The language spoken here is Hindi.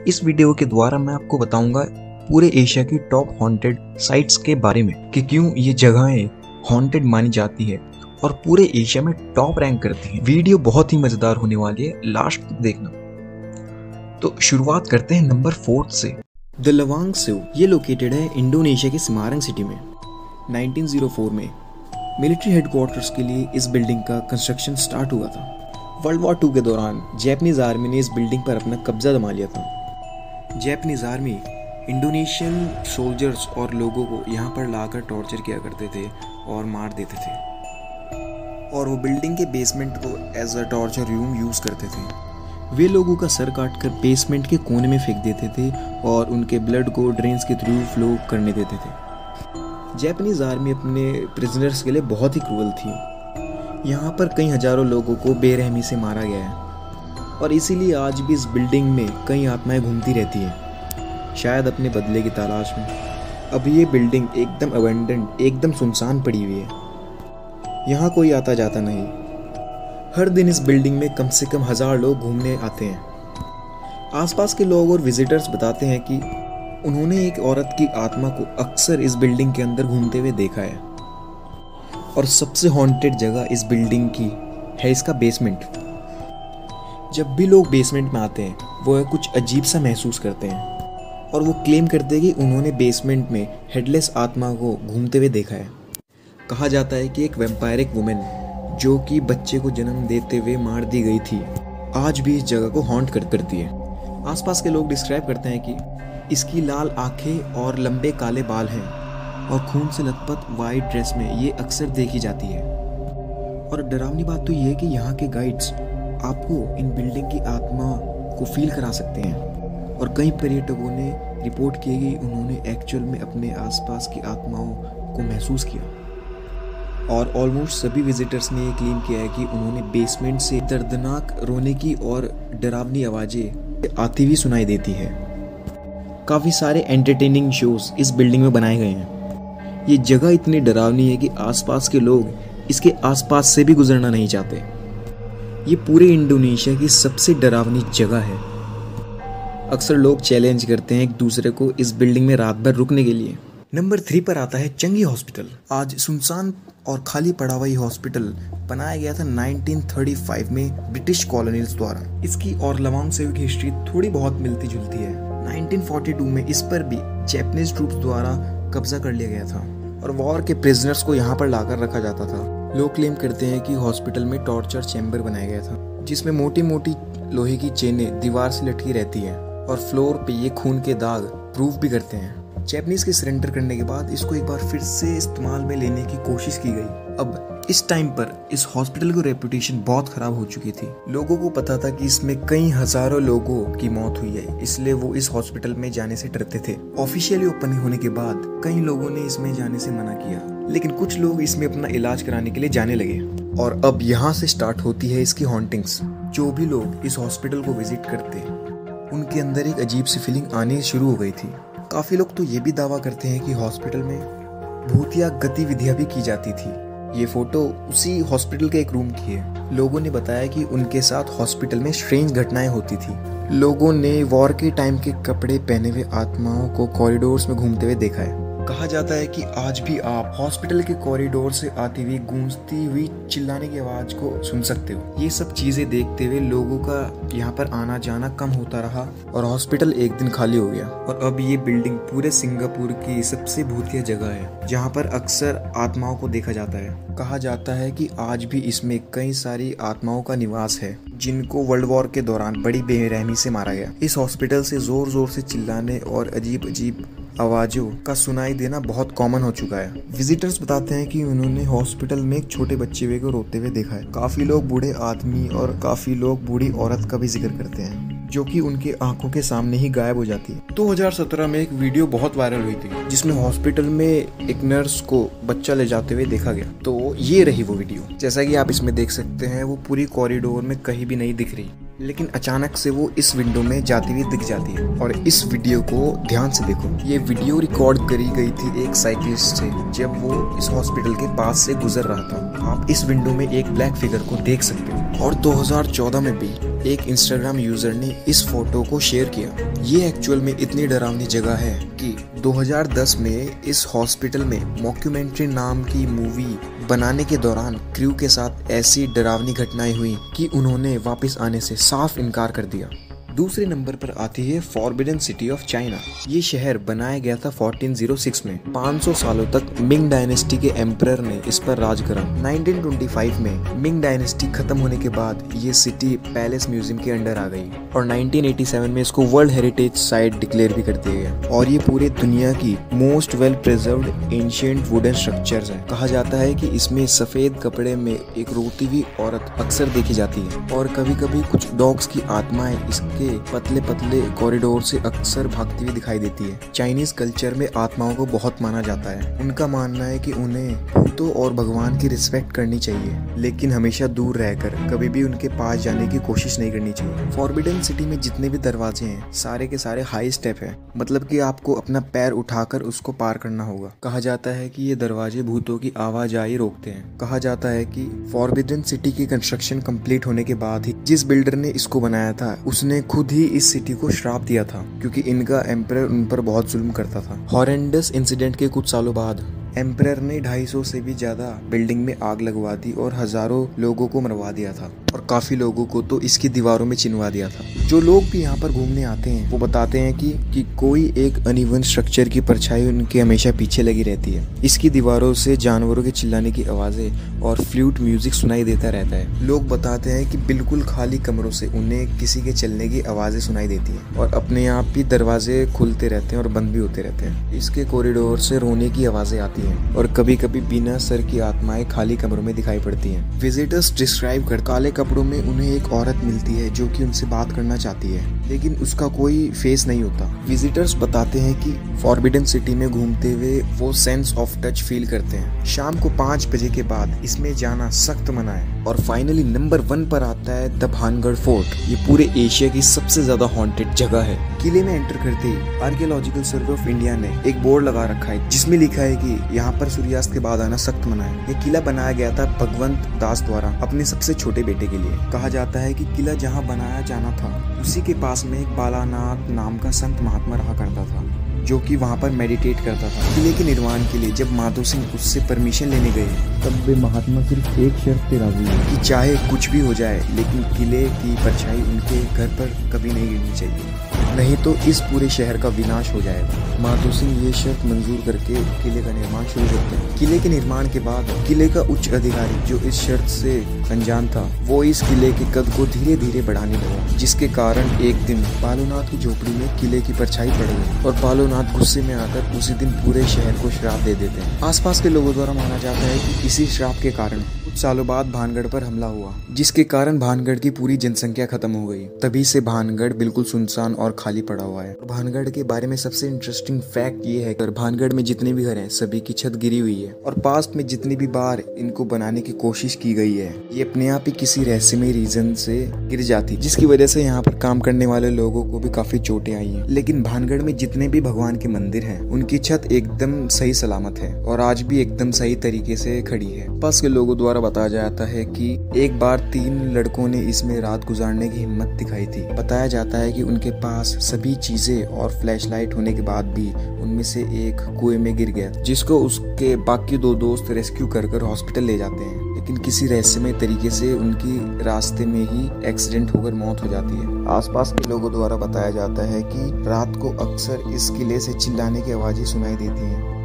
इस वीडियो के द्वारा मैं आपको बताऊंगा पूरे एशिया की टॉप हॉन्टेड साइट्स के बारे में कि क्यों ये जगहें हॉन्टेड मानी जाती है और पूरे एशिया में टॉप रैंक करती हैं। वीडियो बहुत ही मजेदार होने वाली है, लास्ट तक देखना। तो शुरुआत करते हैं नंबर 4 से। द लवांग सेव ये लोकेटेड है इंडोनेशिया के सेमारंग सिटी में। 1904 में मिलिट्री हेडक्वार्टर्स के लिए इस बिल्डिंग का कंस्ट्रक्शन स्टार्ट हुआ था। वर्ल्ड वॉर 2 के दौरान जापानीज आर्मी ने इस बिल्डिंग पर अपना कब्जा जमा लिया था। जापानीज आर्मी इंडोनेशियन सोल्जर्स और लोगों को यहाँ पर लाकर टॉर्चर किया करते थे और मार देते थे, और वो बिल्डिंग के बेसमेंट को as a torture room use करते थे। वे लोगों का सर काट कर बेसमेंट के कोने में फेंक देते थे और उनके ब्लड को ड्रेन्स के थ्रू फ्लो करने देते थे। जापानीज आर्मी अपने प्रिजनर्स के लिए बहुत ही क्रूअल थी। यहाँ पर कई हजारों लोगों को बेरहमी से मारा गया है और इसीलिए आज भी इस बिल्डिंग में कई आत्माएं घूमती रहती हैं, शायद अपने बदले की तलाश में। अब ये बिल्डिंग एकदम अबेंडेंड, एकदम सुनसान पड़ी हुई है। यहाँ कोई आता जाता नहीं। हर दिन इस बिल्डिंग में कम से कम 1000 लोग घूमने आते हैं। आसपास के लोग और विजिटर्स बताते हैं कि उन्होंने एक औरत की आत्मा को अक्सर इस बिल्डिंग के अंदर घूमते हुए देखा है। और सबसे हॉन्टेड जगह इस बिल्डिंग की है इसका बेसमेंट। जब भी लोग बेसमेंट में आते हैं वो कुछ अजीब सा महसूस करते हैं और वो क्लेम करते हैं कि उन्होंने बेसमेंट में हेडलेस आत्मा को घूमते हुए देखा है। कहा जाता है कि एक वैम्पायरिक वुमेन जो कि बच्चे को जन्म देते हुए मार दी गई थी, आज भी इस जगह को हॉन्ट करती है। आसपास के लोग डिस्क्राइब करते हैं कि इसकी लाल आंखें और लंबे काले बाल हैं और खून से लथपथ वाइट ड्रेस में ये अक्सर देखी जाती है। और डरावनी बात तो ये है कि यहाँ के गाइड्स आपको इन बिल्डिंग की आत्मा को फील करा सकते हैं, और कई पर्यटकों ने रिपोर्ट की कि उन्होंने एक्चुअल में अपने आसपास की आत्माओं को महसूस किया। और ऑलमोस्ट सभी विजिटर्स ने ये क्लेम किया है कि उन्होंने बेसमेंट से दर्दनाक रोने की और डरावनी आवाज़ें आती हुई सुनाई देती है। काफ़ी सारे एंटरटेनिंग शोज इस बिल्डिंग में बनाए गए हैं। ये जगह इतनी डरावनी है कि आसपास के लोग इसके आसपास से भी गुजरना नहीं चाहते। ये पूरे इंडोनेशिया की सबसे डरावनी जगह है। अक्सर लोग चैलेंज करते हैं एक दूसरे को इस बिल्डिंग में रात भर रुकने के लिए। नंबर 3 पर आता है चंगी हॉस्पिटल। आज सुनसान और खाली पड़ा हुआ ये हॉस्पिटल बनाया गया था 1935 में ब्रिटिश कॉलोनियल्स द्वारा। इसकी और लवांग सेव की हिस्ट्री थोड़ी बहुत मिलती जुलती है। 1942 में इस पर भी जापानीज ट्रूप्स द्वारा कब्जा कर लिया गया था और वॉर के प्रिजनर्स को यहाँ पर लाकर रखा जाता था। लोग क्लेम करते हैं कि हॉस्पिटल में टॉर्चर चैम्बर बनाया गया था जिसमें मोटी मोटी लोहे की चेनें दीवार से लटकी रहती हैं और फ्लोर पे ये खून के दाग प्रूव भी करते हैं। जापानीज के सरेंडर करने के बाद इसको एक बार फिर से इस्तेमाल में लेने की कोशिश की गई। अब इस टाइम पर इस हॉस्पिटल की रेपुटेशन बहुत खराब हो चुकी थी। लोगों को पता था कि इसमें कई हजारों लोगों की मौत हुई है, इसलिए वो इस हॉस्पिटल में जाने से डरते थे। ऑफिशियली ओपन होने के बाद कई लोगों ने इसमें जाने से मना किया, लेकिन कुछ लोग इसमें अपना इलाज कराने के लिए जाने लगे। और अब यहाँ से स्टार्ट होती है इसकी हॉन्टिंग्स। जो भी लोग इस हॉस्पिटल को विजिट करते उनके अंदर एक अजीब सी फीलिंग आनी शुरू हो गई थी। काफी लोग तो ये भी दावा करते हैं कि हॉस्पिटल में भूतिया गतिविधियां भी की जाती थी। ये फोटो उसी हॉस्पिटल के एक रूम की है। लोगों ने बताया कि उनके साथ हॉस्पिटल में स्ट्रेंज घटनाएं होती थी। लोगों ने वॉर के टाइम के कपड़े पहने हुए आत्माओं को कॉरिडोर्स में घूमते हुए देखा है। कहा जाता है कि आज भी आप हॉस्पिटल के कॉरिडोर से आती हुई गूंजती हुई चिल्लाने की आवाज को सुन सकते हो। ये सब चीजें देखते हुए लोगों का यहाँ पर आना जाना कम होता रहा और हॉस्पिटल एक दिन खाली हो गया। और अब ये बिल्डिंग पूरे सिंगापुर की सबसे भूतिया जगह है जहाँ पर अक्सर आत्माओं को देखा जाता है। कहा जाता है कि आज भी इसमें कई सारी आत्माओं का निवास है जिनको वर्ल्ड वॉर के दौरान बड़ी बेरहमी से मारा गया। इस हॉस्पिटल से जोर जोर से चिल्लाने और अजीब अजीब आवाजों का सुनाई देना बहुत कॉमन हो चुका है। विजिटर्स बताते हैं कि उन्होंने हॉस्पिटल में एक छोटे बच्चे को रोते हुए देखा है। काफी लोग बूढ़े आदमी और काफी लोग बूढ़ी औरत का भी जिक्र करते हैं जो कि उनके आंखों के सामने ही गायब हो जाती है। 2017 में एक वीडियो बहुत वायरल हुई थी जिसमें हॉस्पिटल में एक नर्स को बच्चा ले जाते हुए देखा गया। तो ये रही वो वीडियो। जैसा कि आप इसमें देख सकते हैं वो पूरी कॉरिडोर में कहीं भी नहीं दिख रही, लेकिन अचानक से वो इस विंडो में जाती हुई दिख जाती है। और इस वीडियो को ध्यान से देखो। ये वीडियो रिकॉर्ड करी गई थी एक साइकिलिस्ट से जब वो इस हॉस्पिटल के पास से गुजर रहा था। आप इस विंडो में एक ब्लैक फिगर को देख सकते हो। और 2014 में भी एक इंस्टाग्राम यूजर ने इस फोटो को शेयर किया। ये एक्चुअल में इतनी डरावनी जगह है कि 2010 में इस हॉस्पिटल में मॉक्यूमेंट्री नाम की मूवी बनाने के दौरान क्रू के साथ ऐसी डरावनी घटनाएं हुई कि उन्होंने वापस आने से साफ इनकार कर दिया। दूसरे नंबर पर आती है फॉरबिडन सिटी ऑफ चाइना। ये शहर बनाया गया था 1406 में। 500 सालों तक मिंग डायनेस्टी के एम्परर ने इस पर राज करा। 1925 में मिंग डायनेस्टी खत्म होने के बाद ये सिटी पैलेस म्यूजियम के अंडर आ गई और 1987 में इसको वर्ल्ड हेरिटेज साइट डिक्लेयर भी कर दिया गया। और ये पूरे दुनिया की most well preserved ancient wooden structures है। कहा जाता है कि इसमें सफेद कपड़े में एक रोती हुई औरत अक्सर देखी जाती है और कभी कभी कुछ डॉग्स की आत्माएं इसके पतले पतले कॉरिडोर से अक्सर भागती हुई दिखाई देती है। चाइनीज कल्चर में आत्माओं को बहुत माना जाता है। उनका मानना है कि उन्हें भूतों और भगवान की रिस्पेक्ट करनी चाहिए, लेकिन हमेशा दूर रहकर कभी भी उनके पास जाने की कोशिश नहीं करनी चाहिए। फॉरबिडन सिटी में जितने भी दरवाजे हैं सारे के सारे हाई स्टेप है, मतलब कि आपको अपना पैर उठाकर उसको पार करना होगा। कहा जाता है कि ये दरवाजे भूतों की आवाजाही रोकते हैं। कहा जाता है कि फॉरबिडन सिटी की कंस्ट्रक्शन कंप्लीट होने के बाद ही जिस बिल्डर ने इसको बनाया था उसने खुद ही इस सिटी को श्राप दिया था, क्योंकि इनका एम्परर उन पर बहुत जुल्म करता था। हॉरेंडस इंसिडेंट के कुछ सालों बाद एम्परर ने 250 से भी ज्यादा बिल्डिंग में आग लगवा दी और हजारों लोगों को मरवा दिया था और काफी लोगों को तो इसकी दीवारों में चिनवा दिया था। जो लोग भी यहाँ पर घूमने आते हैं वो बताते हैं कि कोई एक अनइवन स्ट्रक्चर की परछाई उनके हमेशा पीछे लगी रहती है। इसकी दीवारों से जानवरों के चिल्लाने की आवाजें और फ्लूट म्यूजिक सुनाई देता रहता है। लोग बताते हैं कि बिल्कुल खाली कमरों से उन्हें किसी के चलने की आवाजें सुनाई देती है और अपने आप ही दरवाजे खुलते रहते हैं और बंद भी होते रहते हैं। इसके कॉरिडोर से रोने की आवाजें आती हैं और कभी कभी बिना सर की आत्माएं खाली कमरों में दिखाई पड़ती हैं। विजिटर्स डिस्क्राइब कर काले कपड़ों में उन्हें एक औरत मिलती है जो कि उनसे बात करना चाहती है, लेकिन उसका कोई फेस नहीं होता। विजिटर्स बताते हैं कि फॉरबिडन सिटी में घूमते हुए वो सेंस ऑफ टच फील करते हैं। शाम को 5 बजे के बाद इसमें जाना सख्त मना है। और फाइनली नंबर 1 पर आता है द भानगढ़ फोर्ट। ये पूरे एशिया की सबसे ज्यादा हॉन्टेड जगह है। किले में एंटर करते ही आर्कियोलॉजिकल सर्वे ऑफ इंडिया ने एक बोर्ड लगा रखा है जिसमें लिखा है कि यहाँ पर सूर्यास्त के बाद आना सख्त मना है। ये किला बनाया गया था भगवंत दास द्वारा अपने सबसे छोटे बेटे के लिए। कहा जाता है कि किला जहाँ बनाया जाना था उसी के पास में एक बालानाथ नाम का संत महात्मा रहा करता था जो कि वहाँ पर मेडिटेट करता था। किले के निर्माण के लिए जब माधो सिंह उससे परमिशन लेने गए तब वे महात्मा सिर्फ एक शर्त पे राजी हुए कि चाहे कुछ भी हो जाए लेकिन किले की परछाई उनके घर पर कभी नहीं गिरनी चाहिए, नहीं तो इस पूरे शहर का विनाश हो जाएगा। माधो सिंह ये शर्त मंजूर करके किले का निर्माण शुरू करते हैं। किले के निर्माण के बाद किले का उच्च अधिकारी जो इस शर्त से अनजान था वो इस किले के कद को धीरे धीरे बढ़ाने लगा, जिसके कारण एक दिन बालूनाथ की झोपड़ी में किले की परछाई पड़ गई और बालूनाथ गुस्से में आकर उसी दिन पूरे शहर को श्राप दे देते हैं। आसपास के लोगों द्वारा माना जाता है कि इसी श्राप के कारण कुछ सालों बाद भानगढ़ पर हमला हुआ, जिसके कारण भानगढ़ की पूरी जनसंख्या खत्म हो गई। तभी से भानगढ़ बिल्कुल सुनसान और खाली पड़ा हुआ है। भानगढ़ के बारे में सबसे इंटरेस्टिंग फैक्ट ये है कि भानगढ़ में जितने भी घर हैं सभी की छत गिरी हुई है और पास्ट में जितनी भी बार इनको बनाने की कोशिश की गई है ये अपने आप ही किसी रहस्यमय रीजन से गिर जाती, जिसकी वजह से यहाँ पर काम करने वाले लोगों को भी काफी चोटें आई हैं। लेकिन भानगढ़ में जितने भी भगवान के मंदिर हैं उनकी छत एकदम सही सलामत है और आज भी एकदम सही तरीके से खड़ी है। पास के लोगों द्वारा बताया जाता है कि एक बार 3 लड़कों ने इसमें रात गुजारने की हिम्मत दिखाई थी। बताया जाता है कि उनके पास सभी चीजें और फ्लैशलाइट होने के बाद भी उनमें से एक कुएं में गिर गया, जिसको उसके बाकी 2 दोस्त रेस्क्यू कर हॉस्पिटल ले जाते हैं, लेकिन किसी रहस्यमय तरीके से उनकी रास्ते में ही एक्सीडेंट होकर मौत हो जाती है। आसपास के लोगों द्वारा बताया जाता है कि रात को अक्सर इस किले से चिल्लाने की आवाजें सुनाई देती हैं